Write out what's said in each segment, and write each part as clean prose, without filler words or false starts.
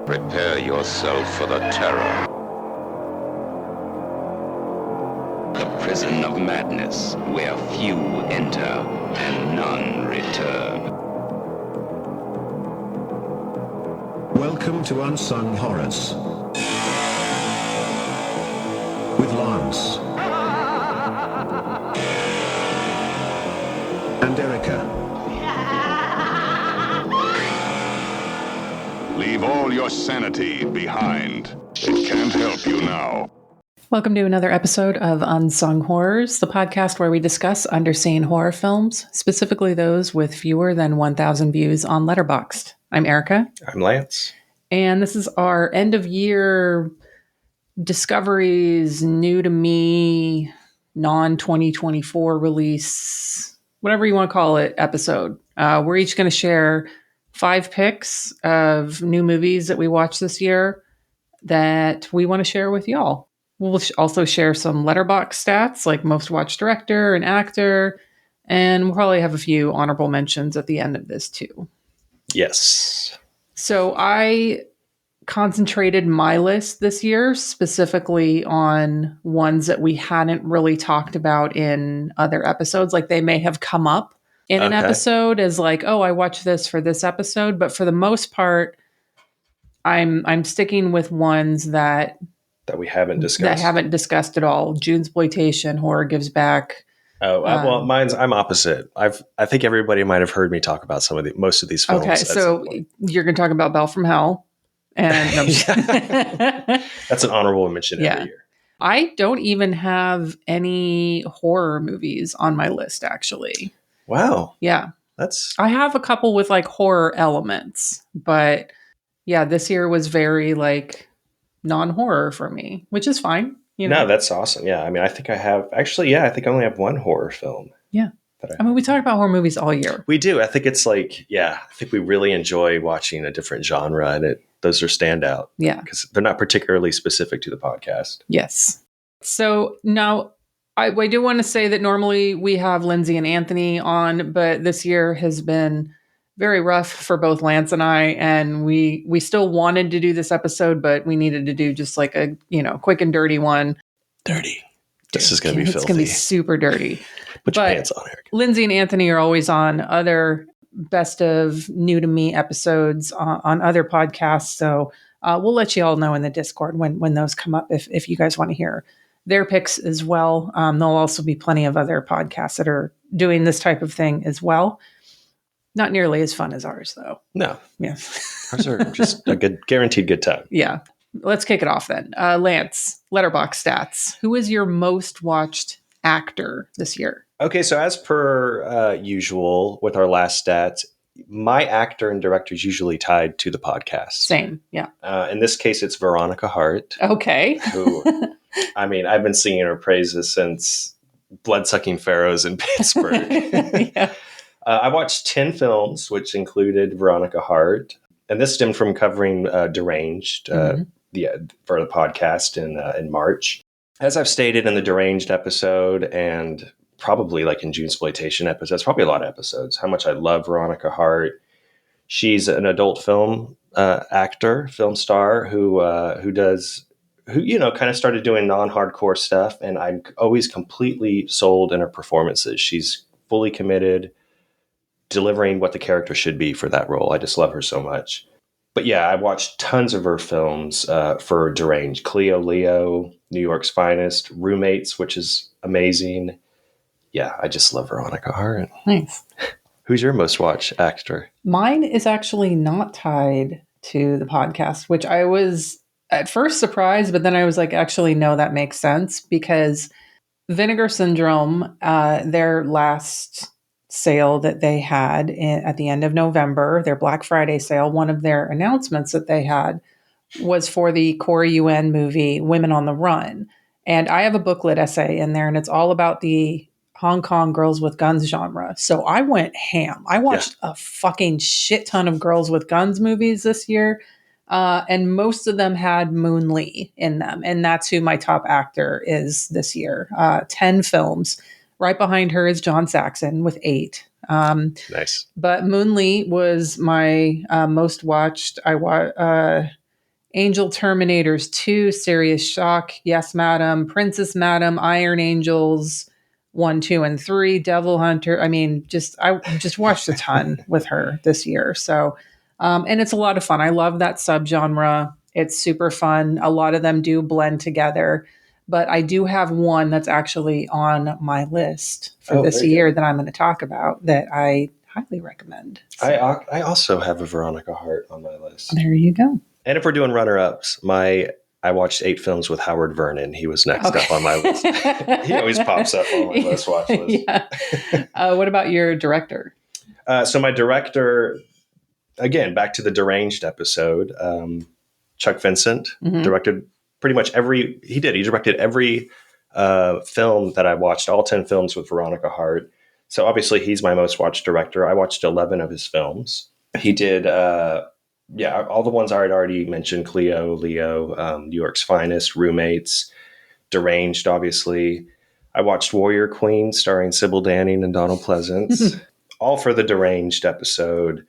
Prepare yourself for the terror. The prison of madness, where few enter and none return. Welcome to Unsung Horrors with Lance and Erica. Leave all your sanity behind. It can't help you now. Welcome to another episode of Unsung Horrors, the podcast where we discuss underseen horror films, specifically those with fewer than 1,000 views on Letterboxd. I'm Erica. I'm Lance. And this is our end of year discoveries, new to me, non-2024 release, whatever you want to call it, episode. We're each going to share 5 picks of new movies that we watched this year that we want to share with y'all. We'll also share some Letterboxd stats like most watched director and actor, and we'll probably have a few honorable mentions at the end of this too. Yes. So I concentrated my list this year specifically on ones that we hadn't really talked about in other episodes. Like they may have come up in an episode as like, oh, I watched this for this episode. But for the most part, I'm sticking with ones that we haven't discussed at all. Junesploitation, Horror Gives Back. Oh, well, I'm opposite. I think everybody might have heard me talk about most of these films. Okay, so you're going to talk about Belle from Hell, and that's an honorable mention every year. I don't even have any horror movies on my list, actually. Wow. Yeah, I have a couple with like horror elements, but yeah, this year was very like non-horror for me, which is fine. You know? No, that's awesome. Yeah, I mean, I think I have actually. I think I only have one horror film. Yeah, I mean, we talk about horror movies all year. We do. I think it's like, I think we really enjoy watching a different genre, and those are standout. Yeah, because they're not particularly specific to the podcast. Yes. So now I do want to say that normally we have Lindsay and Anthony on, but this year has been very rough for both Lance and I, and we still wanted to do this episode, but we needed to do just like a, quick and dirty one. Dirty. This is going to be filthy. It's going to be super dirty. Put your pants on, Eric. Lindsay and Anthony are always on other best of new to me episodes on other podcasts. So we'll let you all know in the Discord when those come up if you guys want to hear their picks as well. There'll also be plenty of other podcasts that are doing this type of thing as well. Not nearly as fun as ours, though. No. Yeah. Ours are just a guaranteed good time. Yeah. Let's kick it off then. Lance, Letterboxd stats. Who is your most watched actor this year? Okay, so as per usual with our last stats, my actor and director is usually tied to the podcast. Same, yeah. In this case, it's Veronica Hart. Okay. Who, I mean, I've been singing her praises since Bloodsucking Pharaohs in Pittsburgh. Yeah. I watched 10 films, which included Veronica Hart. And this stemmed from covering Deranged for the podcast in March. As I've stated in the Deranged episode and probably like in Junesploitation episodes, probably a lot of episodes, how much I love Veronica Hart. She's an adult film actor, film star who kind of started doing non-hardcore stuff. And I'm always completely sold in her performances. She's fully committed, delivering what the character should be for that role. I just love her so much. But yeah, I watched tons of her films for Deranged. Cleo Leo, New York's Finest, Roommates, which is amazing. Yeah, I just love Veronica Hart. Nice. Who's your most watched actor? Mine is actually not tied to the podcast, which I was at first surprised, but then I was like, actually, no, that makes sense because Vinegar Syndrome, their last sale that they had at the end of November, their Black Friday sale, one of their announcements that they had was for the Corey Yuen movie, Women on the Run. And I have a booklet essay in there, and it's all about the Hong Kong girls with guns genre. So I went ham. I watched a fucking shit ton of girls with guns movies this year. And most of them had Moon Lee in them. And that's who my top actor is this year. 10 films. Right behind her is John Saxon with 8. Nice. But Moon Lee was my most watched. Angel Terminators 2, Serious Shock, Yes Madam, Princess Madam, Iron Angels 1, 2, and 3, Devil Hunter. I mean, I just watched a ton with her this year. So, and it's a lot of fun. I love that subgenre. It's super fun. A lot of them do blend together. But I do have one that's actually on my list for this year that I'm going to talk about that I highly recommend. So, I also have a Veronica Hart on my list. there you go. And if we're doing runner-ups, I watched 8 films with Howard Vernon. He was next up on my list. He always pops up on my list, watch list. Yeah. What about your director? So my director, again, back to the Deranged episode, Chuck Vincent, directed pretty much he directed every film that I watched, all 10 films with Veronica Hart. So obviously he's my most watched director. I watched 11 of his films. He did, all the ones I had already mentioned: Cleo, Leo, New York's Finest, Roommates, Deranged, obviously. I watched Warrior Queen, starring Sybil Danning and Donald Pleasance, all for the Deranged episode.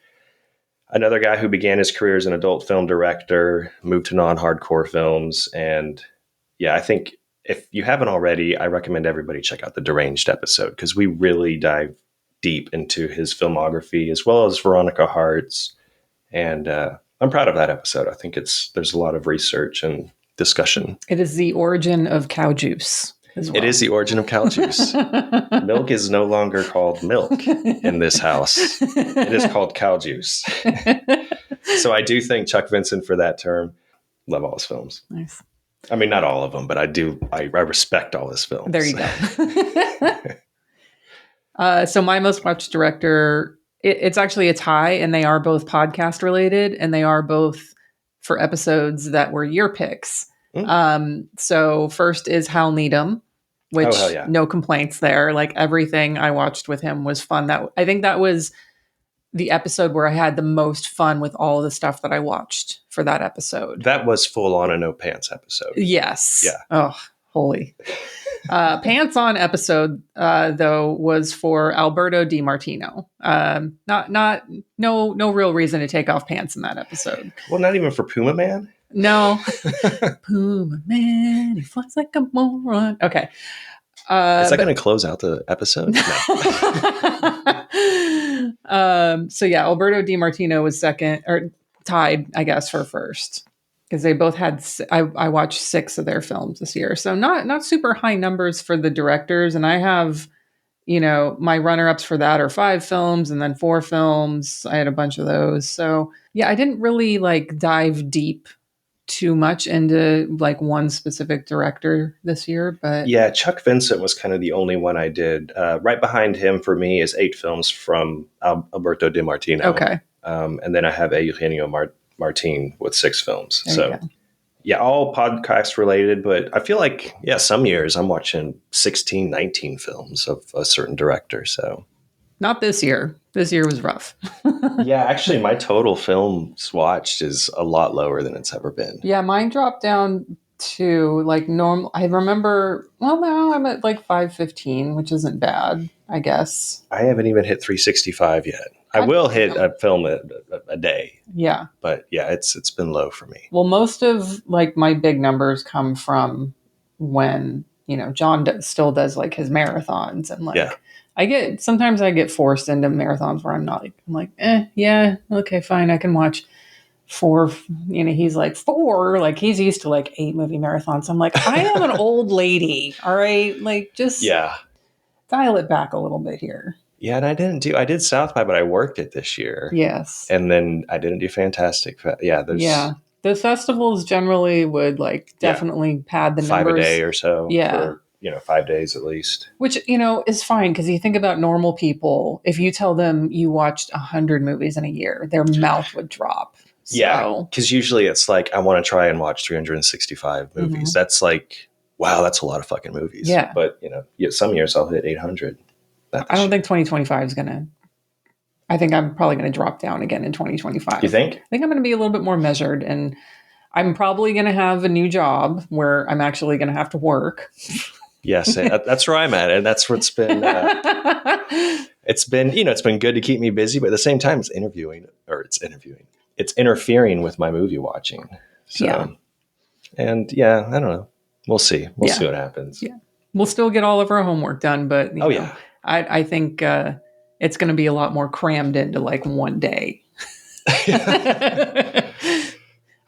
Another guy who began his career as an adult film director, moved to non-hardcore films. And yeah, I think if you haven't already, I recommend everybody check out the Deranged episode, because we really dive deep into his filmography as well as Veronica Hart's. And I'm proud of that episode. I think there's a lot of research and discussion. It is the origin of cow juice as well. It is the origin of cow juice. Milk is no longer called milk in this house. It is called cow juice. So I do thank Chuck Vincent for that term. Love all his films. Nice. I mean, not all of them, but I respect all his films. There you go. So my most watched director, it's actually a tie, and they are both podcast related, and they are both for episodes that were your picks. So first is Hal Needham, which no complaints there. Like, everything I watched with him was fun. I think that was the episode where I had the most fun with all of the stuff that I watched for that episode. That was full on a no pants episode. Yes. Yeah. Oh, holy. Pants on episode, though, was for Alberto Di Martino. No real reason to take off pants in that episode. Well, not even for Puma Man? No. Puma Man, he flies like a moron. Okay. Is that going to close out the episode? No. So yeah, Alberto Di Martino was second, or tied, I guess, for first, because they both had. I watched 6 of their films this year, so not super high numbers for the directors. And I have, my runner-ups for that are 5 films and then 4 films. I had a bunch of those, so yeah, I didn't really dive deep too much into one specific director this year, but yeah, Chuck Vincent was kind of the only one I did. Right behind him for me is 8 films from Alberto Di Martino. Okay. And then I have Eugenio Martin with 6 films. So yeah, all podcast related, but I feel like, some years I'm watching 16, 19 films of a certain director. So not this year. This year was rough. Yeah, actually, my total films watched is a lot lower than it's ever been. Yeah, mine dropped down to normal. I remember, well, now I'm at 515, which isn't bad, I guess. I haven't even hit 365 yet. I will hit a film a day. Yeah. But yeah, it's been low for me. Well, most of my big numbers come from when, John still does his marathons, and sometimes I get forced into marathons where I'm not yeah, okay, fine, I can watch 4. He's 4, he's used to 8 movie marathons. I'm I am an old lady, all right, just dial it back a little bit here. Yeah, and I did South by, but I worked it this year. Yes, and then I didn't do Fantastic. The festivals generally would definitely pad the 5 numbers. a day or so. Yeah. For 5 days at least. Which, is fine, because you think about normal people, if you tell them you watched 100 movies in a year, their mouth would drop. So. Yeah, because usually it's I want to try and watch 365 movies. That's wow, that's a lot of fucking movies. Yeah. But, some years I'll hit 800. I don't think 2025 is going to... I think I'm probably going to drop down again in 2025. You think? I think I'm going to be a little bit more measured, and I'm probably going to have a new job where I'm actually going to have to work. Yes, that's where I'm at, and that's what's been. It's been good to keep me busy, but at the same time, it's interfering with my movie watching. So, Yeah. And yeah, I don't know. We'll see. We'll Yeah. see what happens. Yeah. We'll still get all of our homework done, but you know, yeah. I think it's going to be a lot more crammed into like one day.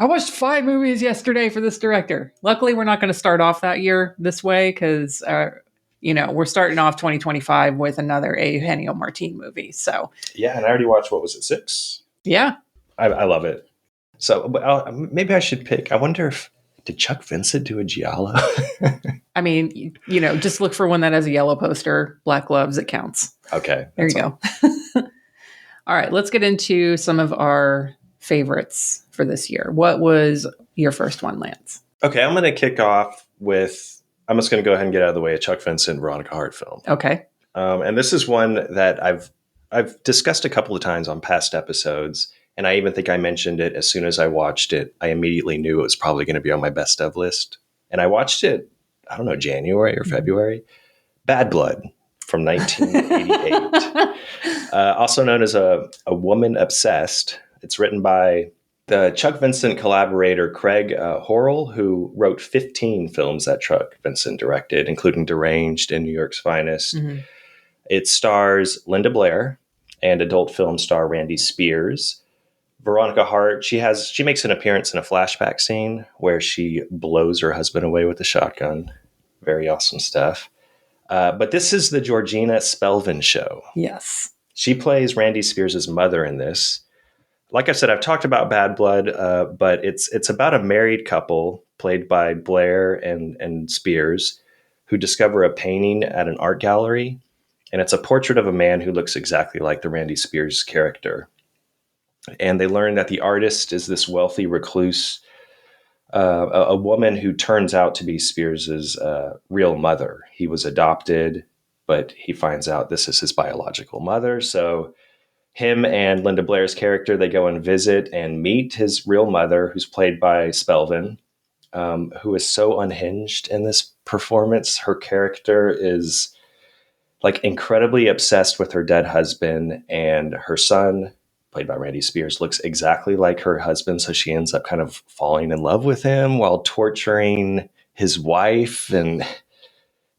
I watched 5 movies yesterday for this director. Luckily, we're not going to start off that year this way because, we're starting off 2025 with another Eugenio Martin movie. So, Yeah, and I already watched, what was it, 6? yeah. I love it. So maybe I should pick, I wonder if, did Chuck Vincent do a Giallo? I mean, just look for one that has a yellow poster, black gloves, it counts. Okay. There you go. All right, let's get into some of our favorites for this year. What was your first one, Lance? Okay, I'm going to kick off with, I'm just going to go ahead and get out of the way, a Chuck Vincent, Veronica Hart film. Okay. And this is one that I've discussed a couple of times on past episodes, and I even think I mentioned it as soon as I watched it. I immediately knew it was probably going to be on my best of list. And I watched it, I don't know, January or February. Bad Blood from 1988. Also known as a Woman Obsessed. It's written by the Chuck Vincent collaborator Craig Horrell, who wrote 15 films that Chuck Vincent directed, including Deranged and New York's Finest. Mm-hmm. It stars Linda Blair and adult film star Randy Spears. Veronica Hart, she makes an appearance in a flashback scene where she blows her husband away with a shotgun. Very awesome stuff. But this is the Georgina Spelvin show. Yes. She plays Randy Spears' mother in this. Like I said, I've talked about Bad Blood, but it's about a married couple played by Blair and Spears who discover a painting at an art gallery. And it's a portrait of a man who looks exactly like the Randy Spears character. And they learn that the artist is this wealthy recluse, a woman who turns out to be Spears's real mother. He was adopted, but he finds out this is his biological mother. So him and Linda Blair's character, they go and visit and meet his real mother, who's played by Spelvin, who is so unhinged in this performance. Her character is like incredibly obsessed with her dead husband, and her son, played by Randy Spears, looks exactly like her husband. So she ends up kind of falling in love with him while torturing his wife, and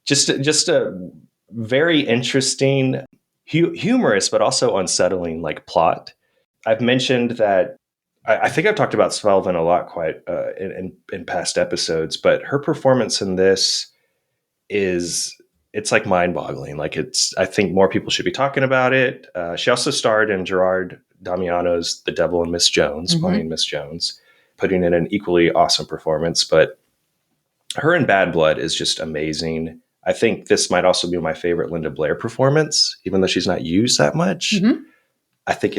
just a very interesting, humorous, but also unsettling like plot. I've mentioned that I think I've talked about Spelvin a lot quite in past episodes, but her performance in this it's like mind-boggling. Like I think more people should be talking about it. She also starred in Gerard Damiano's The Devil and Miss Jones, playing Miss Jones, putting in an equally awesome performance. But her in Bad Blood is just amazing. I think this might also be my favorite Linda Blair performance, even though she's not used that much. Mm-hmm. I think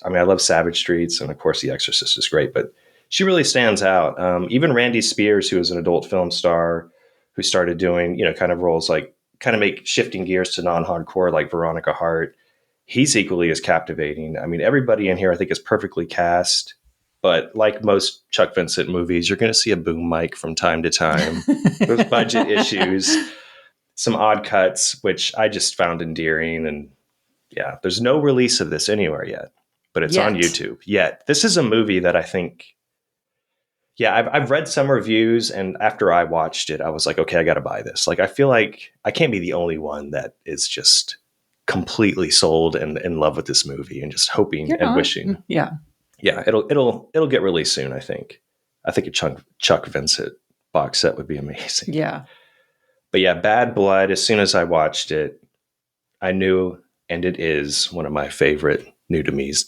I love Savage Streets, and of course The Exorcist is great, but she really stands out. Even Randy Spears, who is an adult film star, who started doing, kind of roles like kind of make shifting gears to non-hardcore like Veronica Hart. He's equally as captivating. I mean, everybody in here I think is perfectly cast, but like most Chuck Vincent movies, you're going to see a boom mic from time to time. There's budget issues, some odd cuts, which I just found endearing. And yeah, there's no release of this anywhere yet, but it's on YouTube. Yet. This is a movie that I think, I've read some reviews, and after I watched it, I was like, okay, I got to buy this. Like, I feel like I can't be the only one that is just completely sold and in love with this movie and just hoping and wishing. Yeah. Yeah. It'll get released soon. I think a Chuck Vincent box set would be amazing. Yeah. But yeah, Bad Blood, as soon as I watched it, I knew, and it is one of my favorite new to me's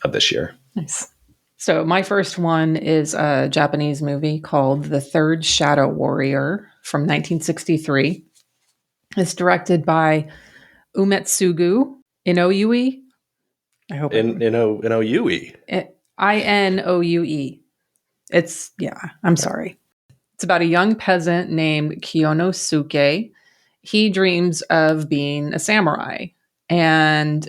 of this year. Nice. So my first one is a Japanese movie called The Third Shadow Warrior from 1963. It's directed by Umetsugu Inoue. I hope Inoue. Inoue. I'm sorry. It's about a young peasant named Kiyonosuke. He dreams of being a samurai, and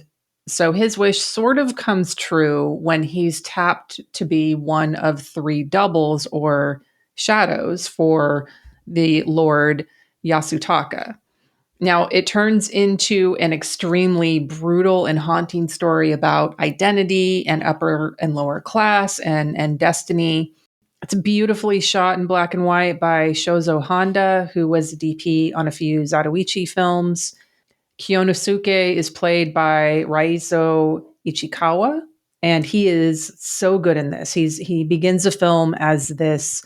so his wish sort of comes true when he's tapped to be one of 3 doubles or shadows for the Lord Yasutaka. Now, it turns into an extremely brutal and haunting story about identity and upper and lower class and destiny. It's beautifully shot in black and white by Shozo Honda, who was the DP on a few Zatoichi films. Kyonosuke is played by Raizo Ichikawa, and he is so good in this. He begins the film as this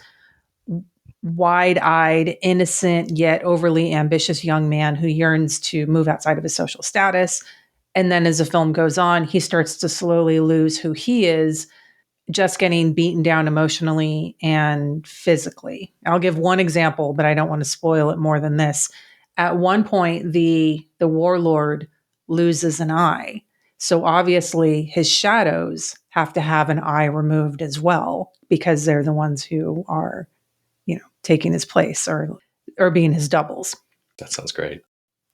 wide-eyed, innocent, yet overly ambitious young man who yearns to move outside of his social status. And then as the film goes on, he starts to slowly lose who he is, just getting beaten down emotionally and physically. I'll give one example, but I don't want to spoil it more than this. At one point, the warlord loses an eye. So obviously his shadows have to have an eye removed as well, because they're the ones who are, taking his place or being his doubles. That sounds great.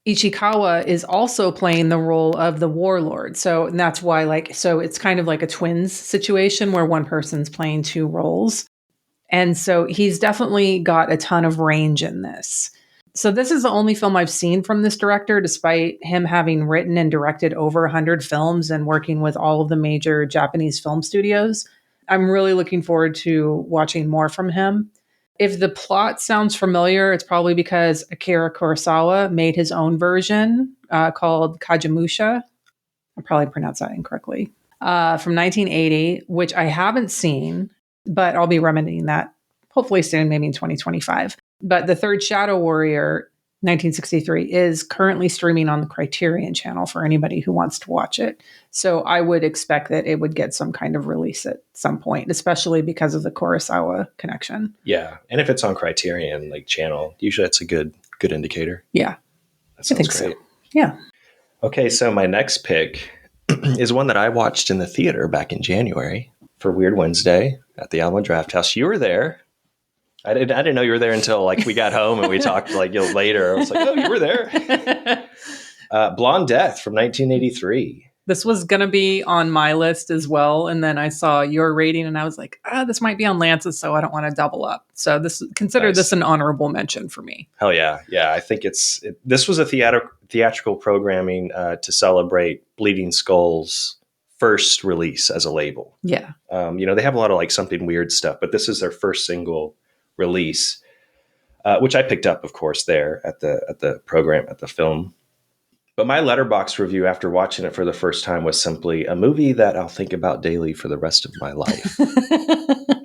Ichikawa is also playing the role of the warlord. So and that's why so it's kind of like a twins situation where one person's playing two roles. And so he's definitely got a ton of range in this. So this is the only film I've seen from this director, despite him having written and directed over 100 films and working with all of the major Japanese film studios. I'm really looking forward to watching more from him. If the plot sounds familiar, it's probably because Akira Kurosawa made his own version called Kagemusha. I probably pronounced that incorrectly. From 1980, which I haven't seen, but I'll be remedying that hopefully soon, maybe in 2025. But The Third Shadow Warrior, 1963, is currently streaming on the Criterion channel for anybody who wants to watch it. So I would expect that it would get some kind of release at some point, especially because of the Kurosawa connection. Yeah. And if it's on Criterion channel, usually that's a good indicator. Yeah. That sounds I think great. so. Yeah. Okay, so my next pick is one that I watched in the theater back in January for Weird Wednesday at the Alamo Draft House. You were there. I didn't know you were there until we got home and we talked later. I was like, oh, you were there. Blonde Death from 1983. This was going to be on my list as well. And then I saw your rating and I was like, this might be on Lance's, so I don't want to double up. So consider this an honorable mention for me. Hell yeah. Yeah, I think this was a theatrical programming to celebrate Bleeding Skull's first release as a label. Yeah. They have a lot of Something Weird stuff, but this is their first single release, which I picked up, of course, there at the program, at the film. But my Letterboxd review after watching it for the first time was simply a movie that I'll think about daily for the rest of my life.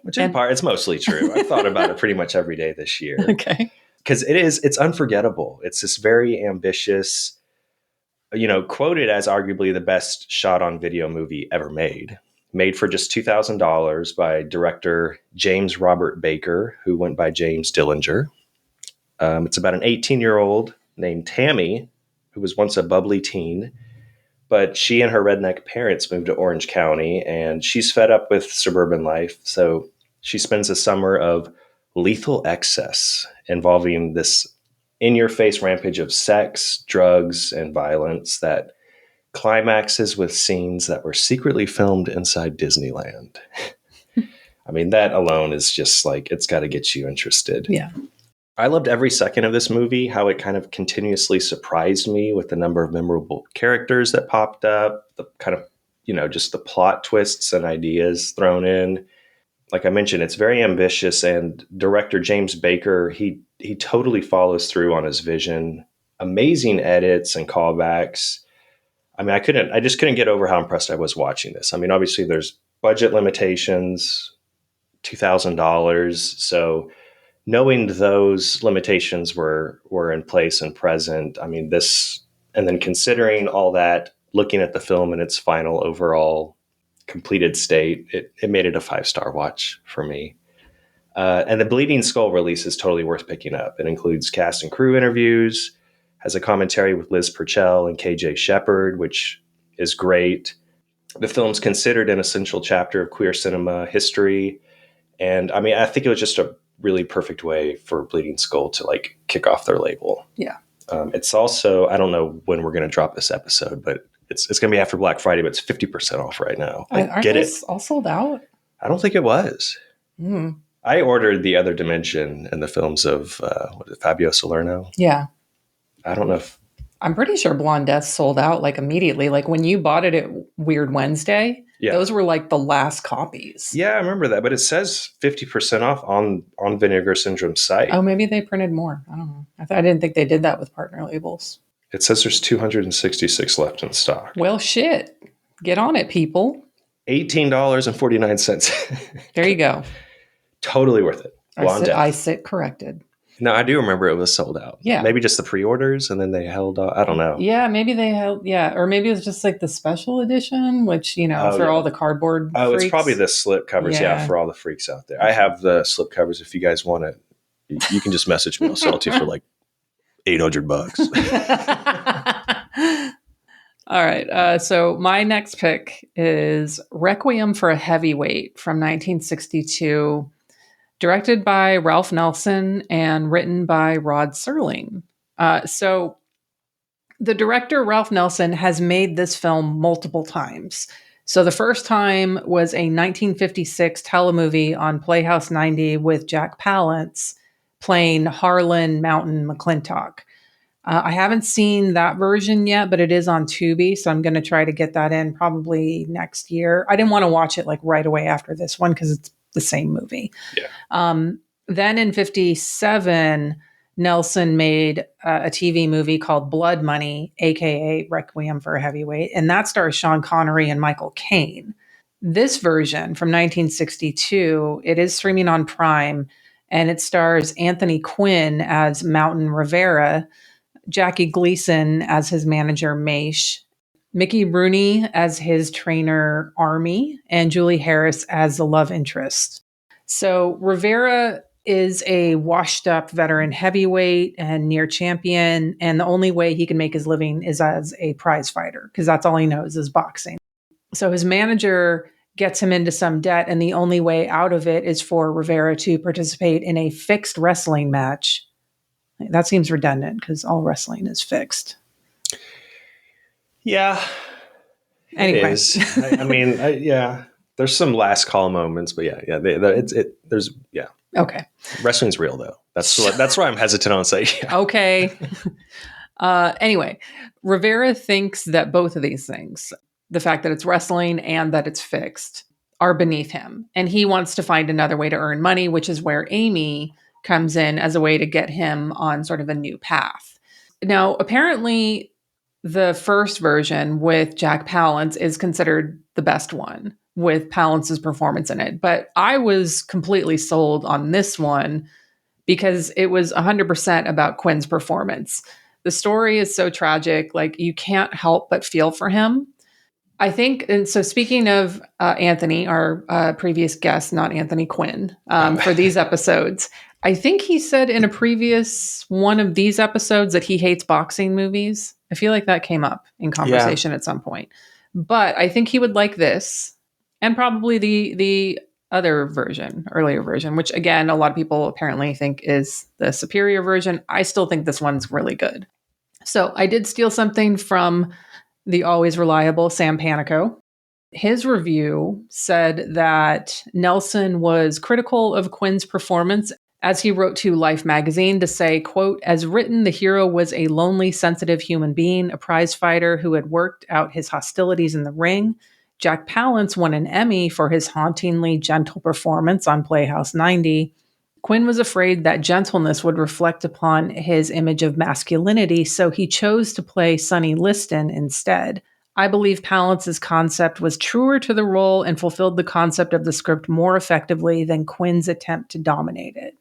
Which in part, it's mostly true. I've thought about it pretty much every day this year. Okay. Because it's unforgettable. It's this very ambitious, quoted as arguably the best shot on video movie ever made for just $2,000 by director James Robert Baker, who went by James Dillinger. It's about an 18-year-old named Tammy, who was once a bubbly teen, but she and her redneck parents moved to Orange County, and she's fed up with suburban life. So she spends a summer of lethal excess involving this in-your-face rampage of sex, drugs, and violence that climaxes with scenes that were secretly filmed inside Disneyland. I mean, that alone is just it's got to get you interested. Yeah. I loved every second of this movie, how it kind of continuously surprised me with the number of memorable characters that popped up, the kind of, just the plot twists and ideas thrown in. Like I mentioned, it's very ambitious, and director James Baker, he totally follows through on his vision. Amazing edits and callbacks. I mean, I just couldn't get over how impressed I was watching this. I mean, obviously there's budget limitations, $2,000. So knowing those limitations were in place and present, I mean, and then considering all that, looking at the film in its final overall completed state, it made it a 5-star watch for me. And the Bleeding Skull release is totally worth picking up. It includes cast and crew interviews, has a commentary with Liz Purcell and KJ Shepard, which is great. The film's considered an essential chapter of queer cinema history. And I mean, I think it was just a really perfect way for Bleeding Skull to kick off their label. Yeah. It's also, I don't know when we're going to drop this episode, but it's going to be after Black Friday, but it's 50% off right now. Aren't get those it. all sold out? I don't think it was. I ordered The Other Dimension and the films of Fabio Salerno. Yeah. I don't know if I'm pretty sure Blonde Death sold out like immediately. Like when you bought it at Weird Wednesday, those were like the last copies. Yeah, I remember that. But it says 50% off on Vinegar Syndrome's site. Oh, maybe they printed more. I don't know. I didn't think they did that with partner labels. It says there's 266 left in stock. Well, shit. Get on it, people. $18.49. There you go. Totally worth it. I sit corrected. No, I do remember it was sold out. Yeah. Maybe just the pre-orders and then they held I don't know. Yeah, maybe they held, or maybe it was just like the special edition, which, all the cardboard freaks. It's probably the slip covers, for all the freaks out there. I have the slip covers if you guys want it. You can just message me. I'll sell it to you for like $800. All right. So my next pick is Requiem for a Heavyweight from 1962. Directed by Ralph Nelson and written by Rod Serling. So the director, Ralph Nelson, has made this film multiple times. So the first time was a 1956 telemovie on Playhouse 90 with Jack Palance playing Harlan Mountain McClintock. I haven't seen that version yet, but it is on Tubi, so I'm going to try to get that in probably next year. I didn't want to watch it like right away after this one because it's the same movie. Yeah. Then in 57, Nelson made a TV movie called Blood Money, aka Requiem for a Heavyweight, and that stars Sean Connery and Michael Caine. This version from 1962, it is streaming on Prime, and it stars Anthony Quinn as Mountain Rivera, Jackie Gleason as his manager Maish, Mickey Rooney as his trainer Army, and Julie Harris as the love interest. So Rivera is a washed-up veteran heavyweight and near champion, and the only way he can make his living is as a prize fighter, because that's all he knows is boxing. So his manager gets him into some debt, and the only way out of it is for Rivera to participate in a fixed wrestling match. That seems redundant, because all wrestling is fixed. Yeah. Anyway. It is. I mean, there's some last call moments, but there's. Okay. Wrestling's real though. That's why I'm hesitant on saying. Yeah. Okay. Anyway, Rivera thinks that both of these things, the fact that it's wrestling and that it's fixed, are beneath him. And he wants to find another way to earn money, which is where Amy comes in as a way to get him on sort of a new path. Now, apparently, the first version with Jack Palance is considered the best one with Palance's performance in it. But I was completely sold on this one because it was 100% about Quinn's performance. The story is so tragic, like you can't help but feel for him. I think, and so speaking of Anthony, our previous guest, not Anthony Quinn, for these episodes, I think he said in a previous one of these episodes that he hates boxing movies. I feel like that came up in conversation at some point. But I think he would like this and probably the other version, earlier version, which again, a lot of people apparently think is the superior version. I still think this one's really good. So I did steal something from the always reliable Sam Panico. His review said that Nelson was critical of Quinn's performance, as he wrote to Life magazine to say, quote, "As written, the hero was a lonely, sensitive human being, a prize fighter who had worked out his hostilities in the ring. Jack Palance won an Emmy for his hauntingly gentle performance on Playhouse 90. Quinn was afraid that gentleness would reflect upon his image of masculinity, so he chose to play Sonny Liston instead. I believe Palance's concept was truer to the role and fulfilled the concept of the script more effectively than Quinn's attempt to dominate it."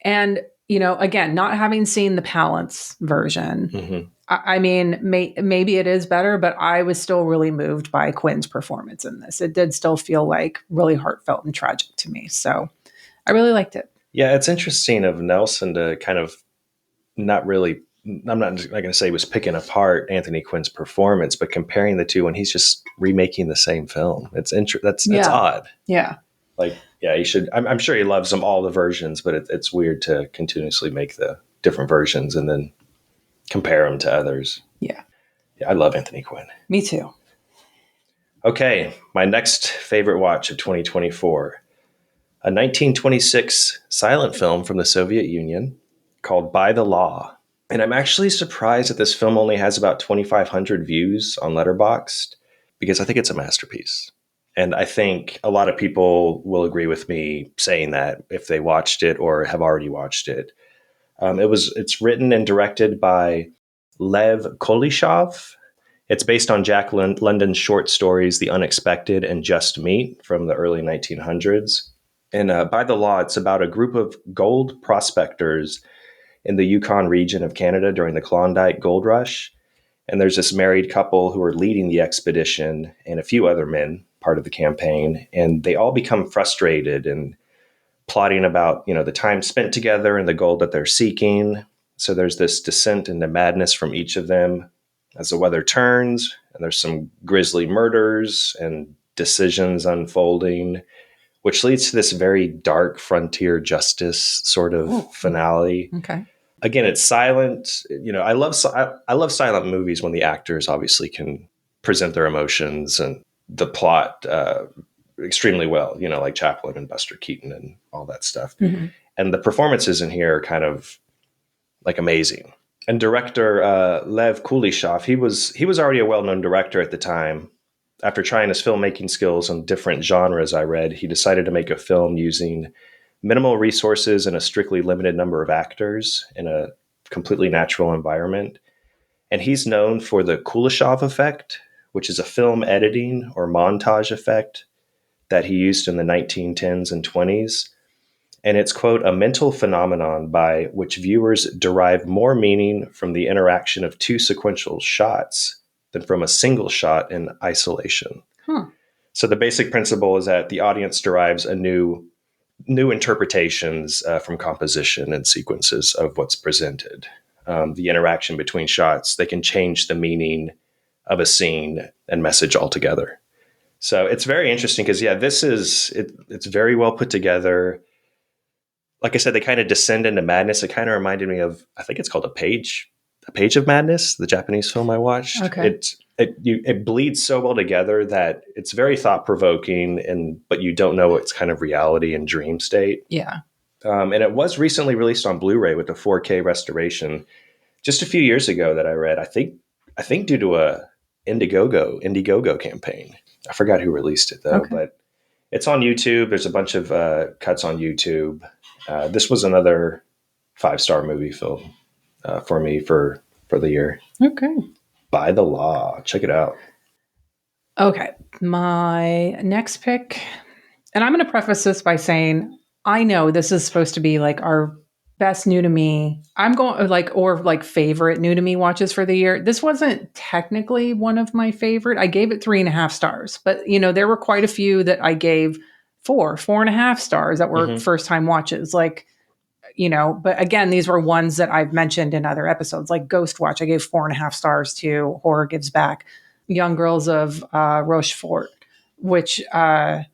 And, again, not having seen the Palance version, I mean, maybe it is better, but I was still really moved by Quinn's performance in this. It did still feel like really heartfelt and tragic to me. So I really liked it. Yeah, it's interesting of Nelson to kind of not really, I'm not going to say he was picking apart Anthony Quinn's performance, but comparing the two when he's just remaking the same film. That's odd. Yeah. Like, yeah, he should. I'm sure he loves them all the versions, but it's weird to continuously make the different versions and then compare them to others. Yeah. I love Anthony Quinn. Me too. Okay, my next favorite watch of 2024, a 1926 silent film from the Soviet Union called By the Law. And I'm actually surprised that this film only has about 2,500 views on Letterboxd, because I think it's a masterpiece. And I think a lot of people will agree with me saying that if they watched it or have already watched it. It's written and directed by Lev Kuleshov. It's based on Jack London's short stories, The Unexpected and Just Meat, from the early 1900s. And by the law, it's about a group of gold prospectors in the Yukon region of Canada during the Klondike Gold Rush. And there's this married couple who are leading the expedition and a few other men part of the campaign. And they all become frustrated and plotting about, the time spent together and the gold that they're seeking. So there's this descent into madness from each of them as the weather turns, and there's some grisly murders and decisions unfolding, which leads to this very dark frontier justice sort of finale. Okay. Again, it's silent. I love silent movies when the actors obviously can present their emotions and the plot extremely well, like Chaplin and Buster Keaton and all that stuff. Mm-hmm. And the performances in here are kind of like amazing. And director Lev Kuleshov, he was already a well-known director at the time. After trying his filmmaking skills in different genres, I read, he decided to make a film using minimal resources and a strictly limited number of actors in a completely natural environment. And he's known for the Kuleshov effect, which is a film editing or montage effect that he used in the 1910s and 20s. And it's, quote, a mental phenomenon by which viewers derive more meaning from the interaction of two sequential shots than from a single shot in isolation. Huh. So the basic principle is that the audience derives a new interpretations from composition and sequences of what's presented. The interaction between shots, they can change the meaning of a scene and message altogether. So it's very interesting because, it's very well put together. Like I said, they kind of descend into madness. It kind of reminded me of, I think it's called A Page of Madness, the Japanese film I watched. Okay. It bleeds so well together that it's very thought provoking, but you don't know it's kind of reality and dream state. Yeah. And it was recently released on Blu-ray with a 4K restoration just a few years ago that I read. I think due to a Indiegogo campaign. I forgot who released it though, but it's on YouTube. There's a bunch of cuts on YouTube. This was another 5-star movie film for me for the year. Okay. By the Law. Check it out. Okay. My next pick, and I'm going to preface this by saying, I know this is supposed to be like our best new to me. I'm going or favorite new to me watches for the year. This wasn't technically one of my favorite. I gave it 3.5 stars, but there were quite a few that I gave 4.5 stars that were first time watches. But again, these were ones that I've mentioned in other episodes, like Ghost Watch. I gave 4.5 stars to. Horror Gives Back. Young Girls of Rochefort, which I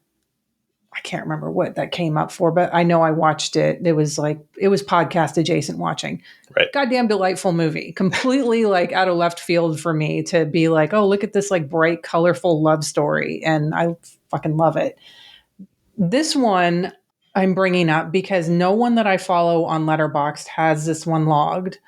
can't remember what that came up for, but I know I watched it. It was podcast adjacent watching. Right. Goddamn delightful movie. Completely out of left field for me to be like, oh, look at this bright, colorful love story. And I fucking love it. This one I'm bringing up because no one that I follow on Letterboxd has this one logged.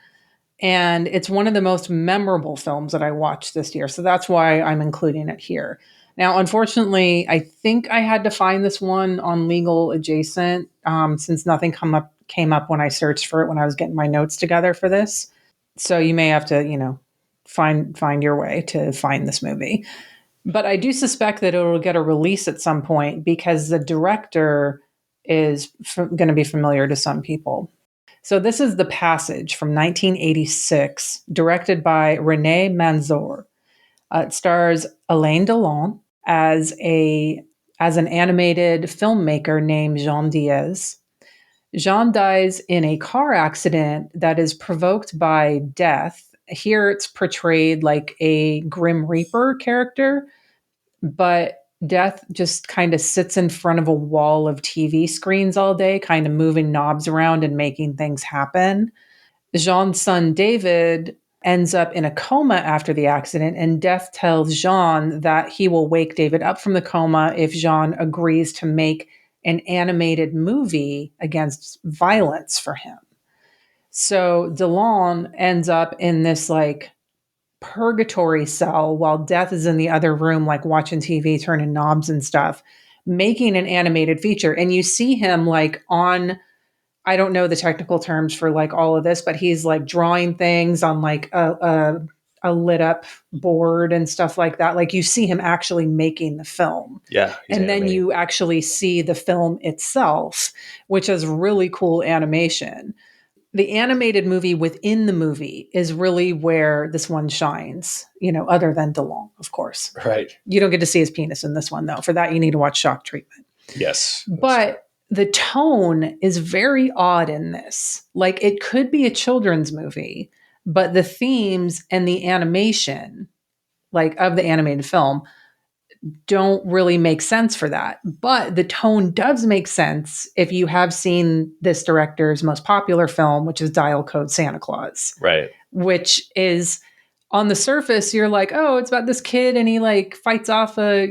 And it's one of the most memorable films that I watched this year. So that's why I'm including it here. Now, unfortunately, I think I had to find this one on Legal Adjacent since nothing came up when I searched for it when I was getting my notes together for this. So you may have to, find your way to find this movie. But I do suspect that it'll get a release at some point because the director is going to be familiar to some people. So this is The Passage from 1986, directed by René Manzor. It stars Alain Delon as an animated filmmaker named Jean Diaz. Jean dies in a car accident that is provoked by death. Here it's portrayed like a Grim Reaper character, but death just kind of sits in front of a wall of TV screens all day, kind of moving knobs around and making things happen. Jean's son, David, ends up in a coma after the accident, and Death tells Jean that he will wake David up from the coma if Jean agrees to make an animated movie against violence for him. So DeLon ends up in this like purgatory cell while Death is in the other room, like watching TV, turning knobs and stuff, making an animated feature. And you see him like on, I don't know the technical terms for like all of this, but he's like drawing things on like a lit up board and stuff like that. Like you see him actually making the film. Yeah. And then you actually see the film itself, which is really cool animation. The animated movie within the movie is really where this one shines, other than DeLong, of course. Right. You don't get to see his penis in this one, though. For that, you need to watch Shock Treatment. Yes. But the tone is very odd in this. Like, it could be a children's movie, but the themes and the animation, like, of the animated film, don't really make sense for that. But the tone does make sense if you have seen this director's most popular film, which is Dial Code Santa Claus. Right. Which is, on the surface, you're like, oh, it's about this kid and he like fights off a,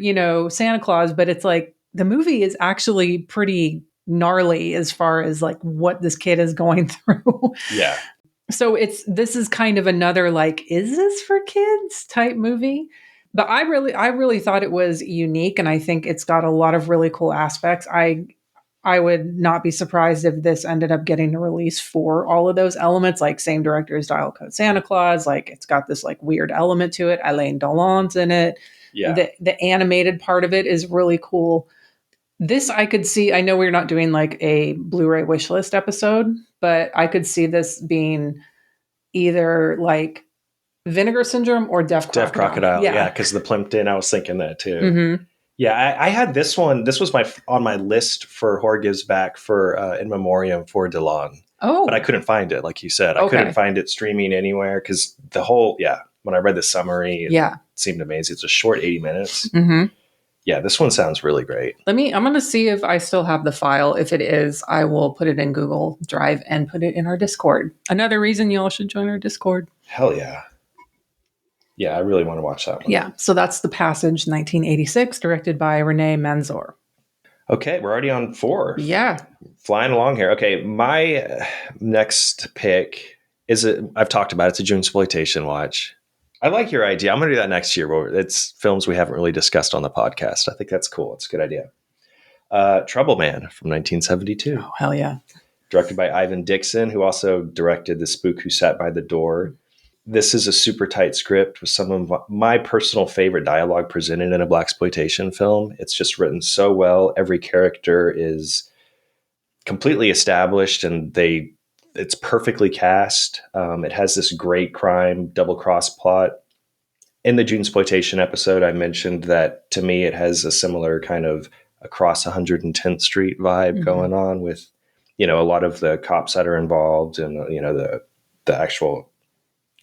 Santa Claus. But it's like, the movie is actually pretty gnarly as far as like what this kid is going through. Yeah. So this is kind of another like, is this for kids type movie? But I really thought it was unique, and I think it's got a lot of really cool aspects. I would not be surprised if this ended up getting a release for all of those elements, like same director as Dial Code Santa Claus. Like it's got this like weird element to it. Alain Delon's in it. Yeah. The animated part of it is really cool. This I could see. I know we're not doing like a Blu-ray wish list episode, but I could see this being either like Vinegar Syndrome or Deaf Crocodile. Yeah, because the Plimpton, I was thinking that too. Mm-hmm. Yeah, I had this one. This was on my list for Horror Gives Back for in memoriam for DeLon. Oh. But I couldn't find it, like you said. I couldn't find it streaming anywhere because when I read the summary, it seemed amazing. It's a short 80 minutes. Mm-hmm. Yeah, this one sounds really great. I'm going to see if I still have the file. If it is, I will put it in Google Drive and put it in our Discord. Another reason you all should join our Discord. Hell yeah. Yeah, I really want to watch that one. Yeah, so that's The Passage, 1986, directed by Renee Manzoor. Okay, we're already on 4. Yeah. Flying along here. Okay, my next pick I've talked about it. It's a Junesploitation watch. I like your idea. I'm going to do that next year. Where it's films we haven't really discussed on the podcast. I think that's cool. It's a good idea. Trouble Man from 1972. Oh, hell yeah. Directed by Ivan Dixon, who also directed The Spook Who Sat by the Door. This is a super tight script with some of my personal favorite dialogue presented in a blaxploitation film. It's just written so well. Every character is completely established and it's perfectly cast. It has this great crime double cross plot. In the Junesploitation episode, I mentioned that to me it has a similar kind of across 110th Street vibe going on with, a lot of the cops that are involved and, the actual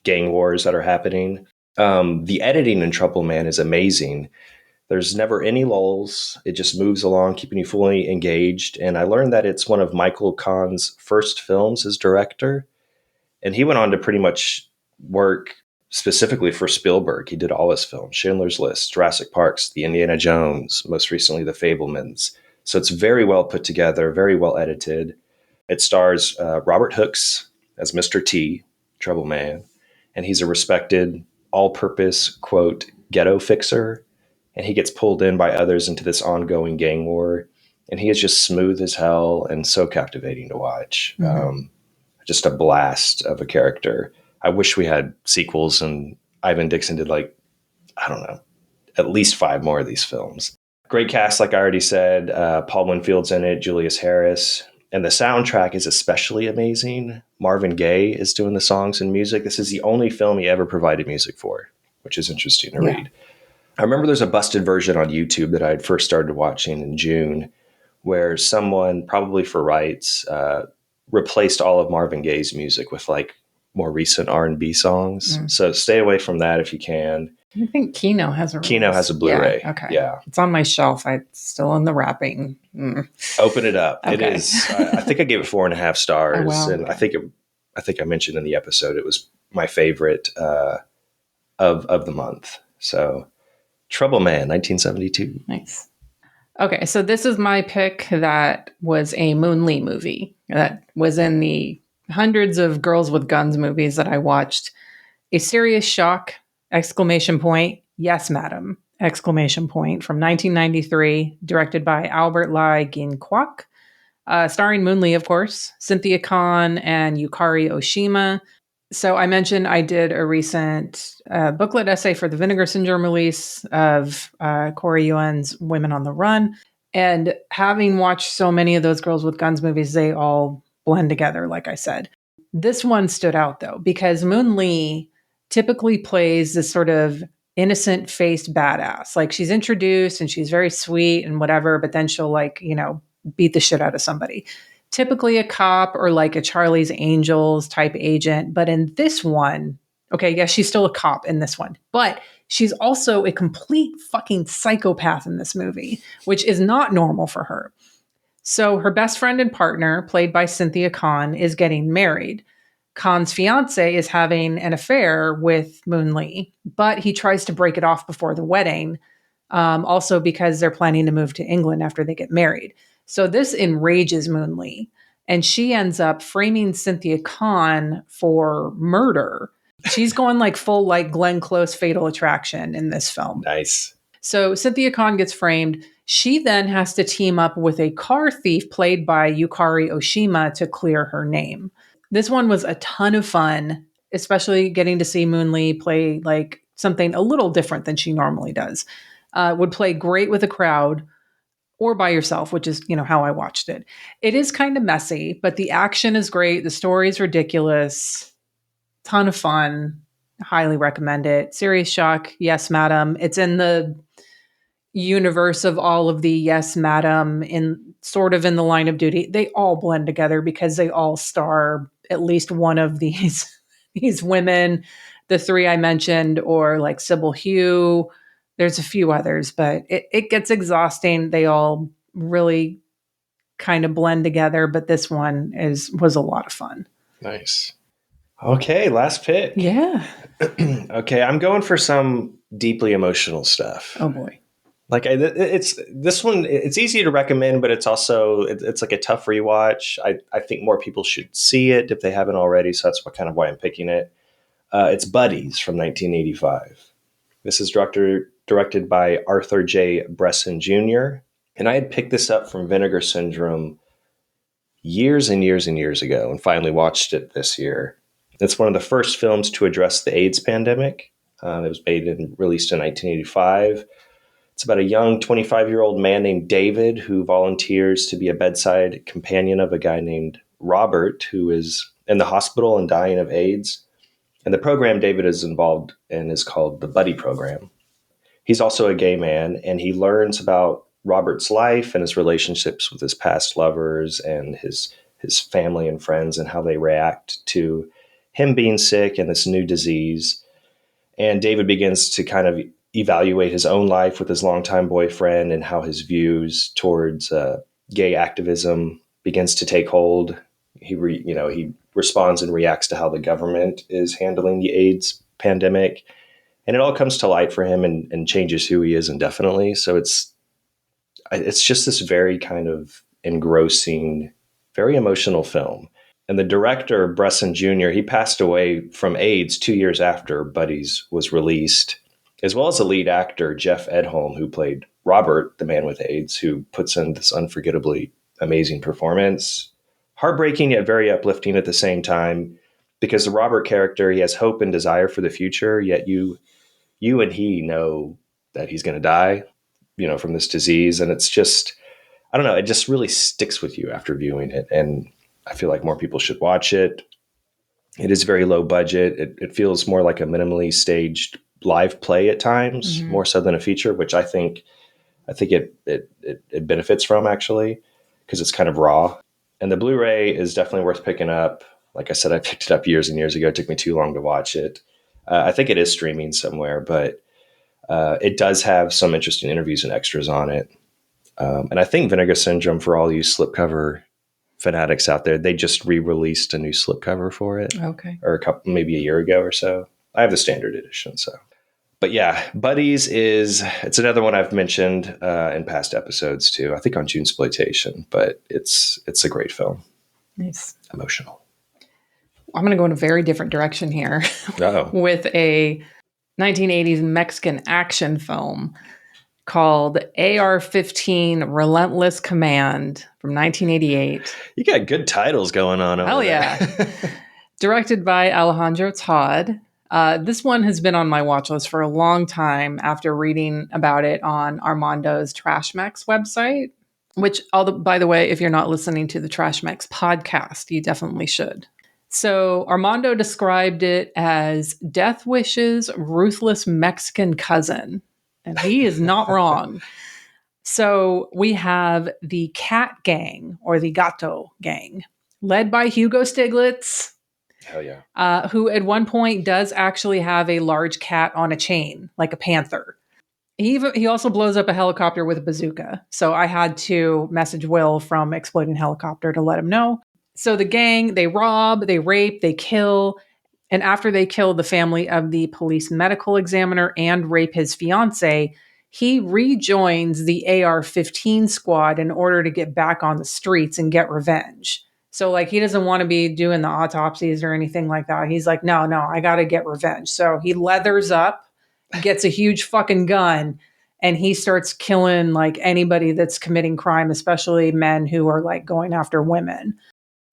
gang wars that are happening. The editing in Trouble Man is amazing. There's never any lulls. It just moves along, keeping you fully engaged. And I learned that it's one of Michael Kahn's first films as director. And he went on to pretty much work specifically for Spielberg. He did all his films, Schindler's List, Jurassic Parks, The Indiana Jones, most recently The Fabelmans. So it's very well put together, very well edited. It stars Robert Hooks as Mr. T, Trouble Man. And he's a respected, all-purpose, quote, ghetto fixer. And he gets pulled in by others into this ongoing gang war. And he is just smooth as hell and so captivating to watch. Just a blast of a character. I wish we had sequels and Ivan Dixon did at least 5 more of these films. Great cast, like I already said. Paul Winfield's in it, Julius Harris. And the soundtrack is especially amazing. Marvin Gaye is doing the songs and music. This is the only film he ever provided music for, which is interesting to read. I remember there's a busted version on YouTube that I had first started watching in June where someone, probably for rights, replaced all of Marvin Gaye's music with like more recent R&B songs. So stay away from that if you can. I think Kino has a Blu-ray. Yeah, okay. Yeah. It's on my shelf. It's still in the wrapping. Open it up. Okay. It is. I think I gave it 4.5 stars. Oh, wow. And I think I mentioned in the episode it was my favorite of the month. So Trouble Man, 1972. Nice. Okay, so this is my pick that was a Moon Lee movie that was in the hundreds of Girls with Guns movies that I watched. A Serious Shock! Exclamation point. Yes, madam! Exclamation point. From 1993, directed by Albert Lai Gin Kwok. Starring Moon Lee, of course, Cynthia Khan, and Yukari Oshima. So I mentioned I did a recent booklet essay for the Vinegar Syndrome release of Corey Yuen's Women on the Run. And having watched so many of those Girls with Guns movies, they all blend together, like I said. This one stood out, though, because Moon Lee typically plays this sort of innocent-faced badass. Like, she's introduced and she's very sweet and whatever, but then she'll, like, beat the shit out of somebody. Typically a cop or like a Charlie's Angels type agent. But in this one, okay, yes, she's still a cop in this one, but she's also a complete fucking psychopath in this movie, which is not normal for her. So her best friend and partner, played by Cynthia Khan, is getting married. Khan's fiance is having an affair with Moon Lee, but he tries to break it off before the wedding, also because they're planning to move to England after they get married. So this enrages Moon Lee, and she ends up framing Cynthia Khan for murder. She's going like full like Glenn Close Fatal Attraction in this film. Nice. So Cynthia Khan gets framed. She then has to team up with a car thief played by Yukari Oshima to clear her name. This one was a ton of fun, especially getting to see Moon Lee play like something a little different than she normally does. Would play great with a crowd or by yourself, which is, how I watched it. It is kind of messy, but the action is great. The story is ridiculous. Ton of fun. Highly recommend it. Serious Shock. Yes, madam. It's in the universe of all of the Yes, madam in sort of in the Line of Duty. They all blend together because they all star at least one of these women. The three I mentioned, or like Sybil Hugh. There's a few others, but it gets exhausting. They all really kind of blend together, but this one was a lot of fun. Nice. Okay, last pick. Yeah. Okay, I'm going for some deeply emotional stuff. Oh boy. Like it's this one. It's easy to recommend, but it's also it's like a tough rewatch. I think more people should see it if they haven't already. So that's why I'm picking it. It's Buddies from 1985. This is directed by Arthur J. Bresson Jr. And I had picked this up from Vinegar Syndrome years and years and years ago and finally watched it this year. It's one of the first films to address the AIDS pandemic. It was made and released in 1985. It's about a young 25-year-old man named David who volunteers to be a bedside companion of a guy named Robert who is in the hospital and dying of AIDS. And the program David is involved in is called the Buddy Program. He's also a gay man, and he learns about Robert's life and his relationships with his past lovers and his family and friends and how they react to him being sick and this new disease. And David begins to kind of evaluate his own life with his longtime boyfriend and how his views towards gay activism begins to take hold. He responds and reacts to how the government is handling the AIDS pandemic. And it all comes to light for him and changes who he is indefinitely. So it's just this very kind of engrossing, very emotional film. And the director, Bresson Jr., he passed away from AIDS 2 years after Buddies was released, as well as the lead actor, Jeff Edholm, who played Robert, the man with AIDS, who puts in this unforgettably amazing performance. Heartbreaking yet very uplifting at the same time, because the Robert character, he has hope and desire for the future, yet you and he know that he's going to die, from this disease. And it's just, I don't know, it just really sticks with you after viewing it. And I feel like more people should watch it. It is very low budget. It feels more like a minimally staged live play at times, more so than a feature, which I think it benefits from, actually, because it's kind of raw. And the Blu-ray is definitely worth picking up. Like I said, I picked it up years and years ago. It took me too long to watch it. I think it is streaming somewhere, but it does have some interesting interviews and extras on it. And I think Vinegar Syndrome, for all you slipcover fanatics out there, they just re-released a new slipcover for it. Okay. Or maybe a year ago or so. I have the standard edition, so. But yeah, Buddies it's another one I've mentioned in past episodes too. I think on Junesploitation, but it's a great film. Nice. Emotional. I'm going to go in a very different direction here Oh, with a 1980s Mexican action film called AR-15 Relentless Command from 1988. you got good titles going on over Hell there. yeah. Directed by Alejandro Todd. This one has been on my watch list for a long time after reading about it on Armando's Trashmex website, which, by the way, if you're not listening to the Trashmex podcast, you definitely should. So Armando described it as Death Wish's ruthless Mexican cousin. And he is not wrong. So we have the Cat Gang, or the Gato Gang, led by Hugo Stiglitz, Hell yeah. who at one point does actually have a large cat on a chain, like a panther. He also blows up a helicopter with a bazooka. So I had to message Will from Exploding Helicopter to let him know. So the gang, they rob, they rape, they kill. And after they kill the family of the police medical examiner and rape his fiance, he rejoins the AR-15 squad in order to get back on the streets and get revenge. So like he doesn't want to be doing the autopsies or anything like that. He's like, no, I got to get revenge. So he leathers up, gets a huge fucking gun, and he starts killing like anybody that's committing crime, especially men who are like going after women.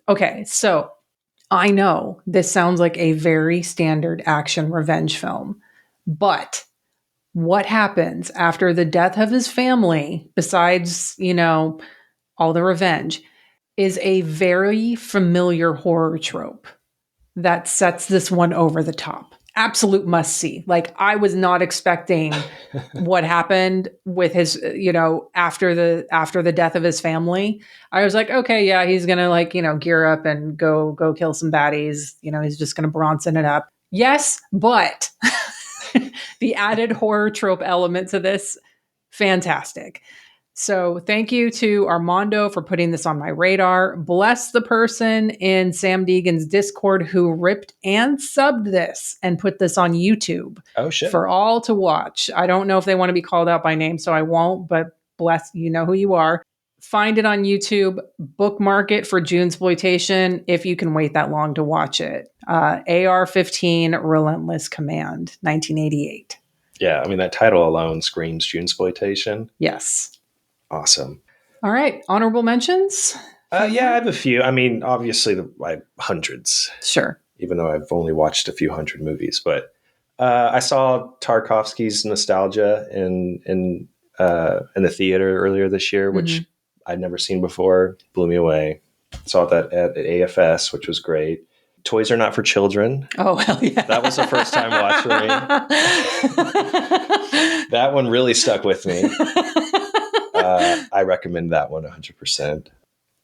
Okay, so I know this sounds like a very standard action revenge film, but what happens after the death of his family, besides, all the revenge, is a very familiar horror trope that sets this one over the top. Absolute must see. Like I was not expecting what happened with his, after the death of his family. I was like, okay, yeah, he's gonna like, gear up and go kill some baddies. He's just gonna Bronson it up. Yes, but the added horror trope element to this, fantastic. So thank you to Armando for putting this on my radar. Bless the person in Sam Deegan's Discord who ripped and subbed this and put this on YouTube Oh, shit. for all to watch. I don't know if they want to be called out by name, so I won't, but bless, you know who you are. Find it on YouTube, bookmark it for Junesploitation if you can wait that long to watch it. AR-15 Relentless Command, 1988. Yeah, I mean, that title alone screams Junesploitation. Yes. Awesome. All right. Honorable mentions? Yeah, I have a few. I mean, obviously, hundreds. Sure. Even though I've only watched a few hundred movies. But I saw Tarkovsky's Nostalgia in the theater earlier this year, which I'd never seen before. Blew me away. Saw that at AFS, which was great. Toys Are Not for Children. Oh, hell yeah. That was a first time watch for me. That one really stuck with me. I recommend that one 100%.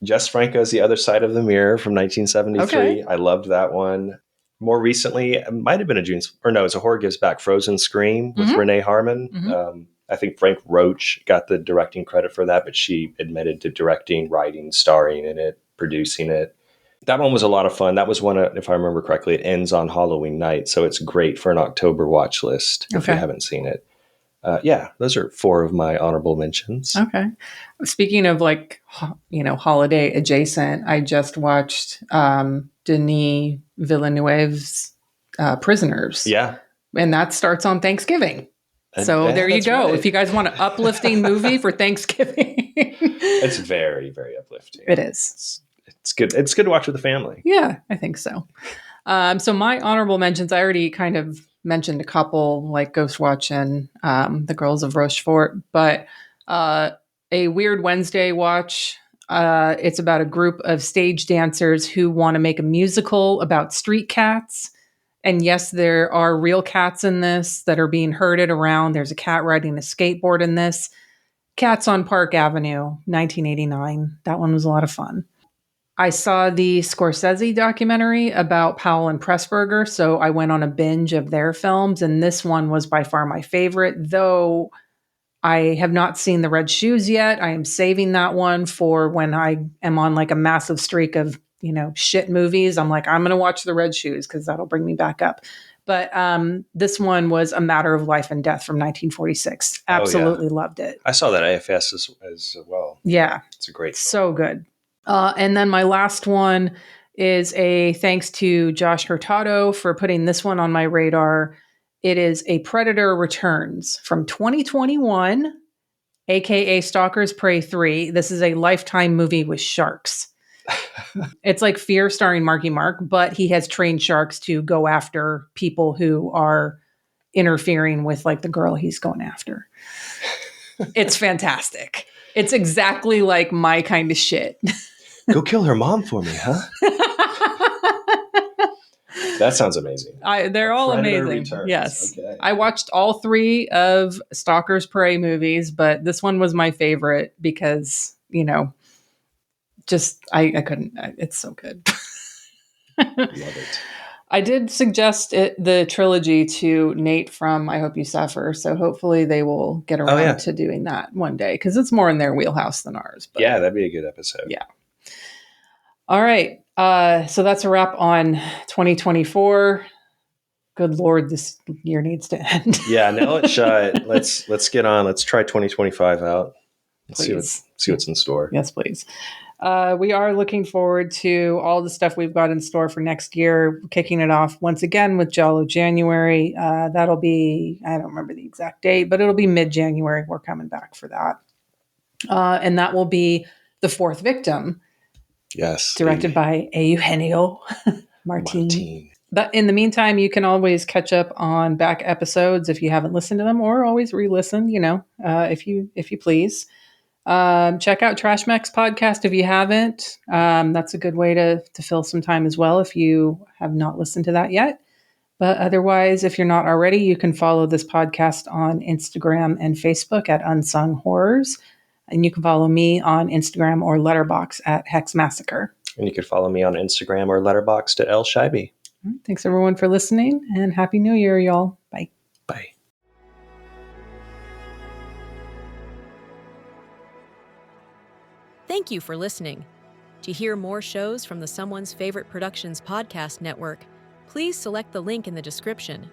Jess Franco's The Other Side of the Mirror from 1973. Okay. I loved that one. More recently, it might have been it's a Horror Gives Back, Frozen Scream with Renee Harmon. I think Frank Roach got the directing credit for that, but she admitted to directing, writing, starring in it, producing it. That one was a lot of fun. That was one, if I remember correctly, it ends on Halloween night, so it's great for an October watch list if you haven't seen it. Yeah, those are 4 of my honorable mentions. Okay. Speaking of holiday adjacent, I just watched Denis Villeneuve's Prisoners. Yeah. And that starts on Thanksgiving. So there you go. Right. If you guys want an uplifting movie for Thanksgiving. It's very, very uplifting. It is. It's good. It's good to watch with the family. Yeah, I think so. So my honorable mentions, I already kind of mentioned a couple, like Ghostwatch and The Girls of Rochefort, but a Weird Wednesday watch. It's about a group of stage dancers who want to make a musical about street cats. And yes, there are real cats in this that are being herded around. There's a cat riding a skateboard in this. Cats on Park Avenue, 1989. That one was a lot of fun. I saw the Scorsese documentary about Powell and Pressburger, so I went on a binge of their films, and this one was by far my favorite, though I have not seen The Red Shoes yet. I am saving that one for when I am on like a massive streak of, shit movies. I'm like, I'm going to watch The Red Shoes because that'll bring me back up. But this one was A Matter of Life and Death from 1946. Absolutely loved it. I saw that AFS as well. Yeah. It's a great film. So good. And then my last one, is a thanks to Josh Hurtado for putting this one on my radar. It is A Predator Returns from 2021, aka Stalker's Prey 3. This is a Lifetime movie with sharks. It's like Fear starring Marky Mark, but he has trained sharks to go after people who are interfering with like the girl he's going after. It's fantastic. It's exactly like my kind of shit. Go kill her mom for me, huh? That sounds amazing. They're all Predator amazing. Returns. Yes. Okay. I watched all 3 of Stalker's Prey movies, but this one was my favorite because, just I couldn't. It's so good. Love it. I did suggest the trilogy to Nate from I Hope You Suffer, so hopefully they will get around to doing that one day because it's more in their wheelhouse than ours. But yeah, that'd be a good episode. Yeah. All right. So that's a wrap on 2024. Good Lord, this year needs to end. Yeah, now it's shut. Let's get on. Let's try 2025 out. Let's see what's in store. Yes, please. We are looking forward to all the stuff we've got in store for next year, kicking it off once again with Jello January. That'll be, I don't remember the exact date, but it'll be mid-January. We're coming back for that. And that will be The Fourth Victim. Yes. Directed by Eugenio Martin. But in the meantime, you can always catch up on back episodes if you haven't listened to them, or always re-listen, if you please. Check out Trash Max podcast if you haven't. That's a good way to fill some time as well if you have not listened to that yet. But otherwise, if you're not already, you can follow this podcast on Instagram and Facebook at Unsung Horrors. And you can follow me on Instagram or Letterboxd at Hex Massacre. And you can follow me on Instagram or Letterboxd at L Schibi. Thanks everyone for listening, and Happy New Year, y'all. Bye. Bye. Thank you for listening. To hear more shows from the Someone's Favorite Productions podcast network, please select the link in the description.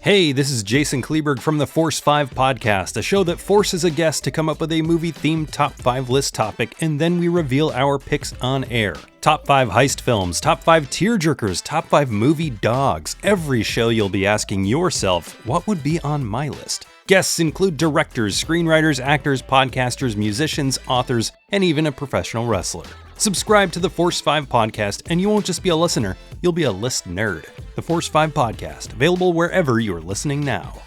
Hey, this is Jason Kleberg from the Force 5 podcast, a show that forces a guest to come up with a movie-themed top 5 list topic, and then we reveal our picks on air. Top 5 heist films, top 5 tearjerkers, top 5 movie dogs. Every show you'll be asking yourself, what would be on my list? Guests include directors, screenwriters, actors, podcasters, musicians, authors, and even a professional wrestler. Subscribe to the Force 5 podcast, and you won't just be a listener, you'll be a list nerd. The Force 5 podcast, available wherever you're listening now.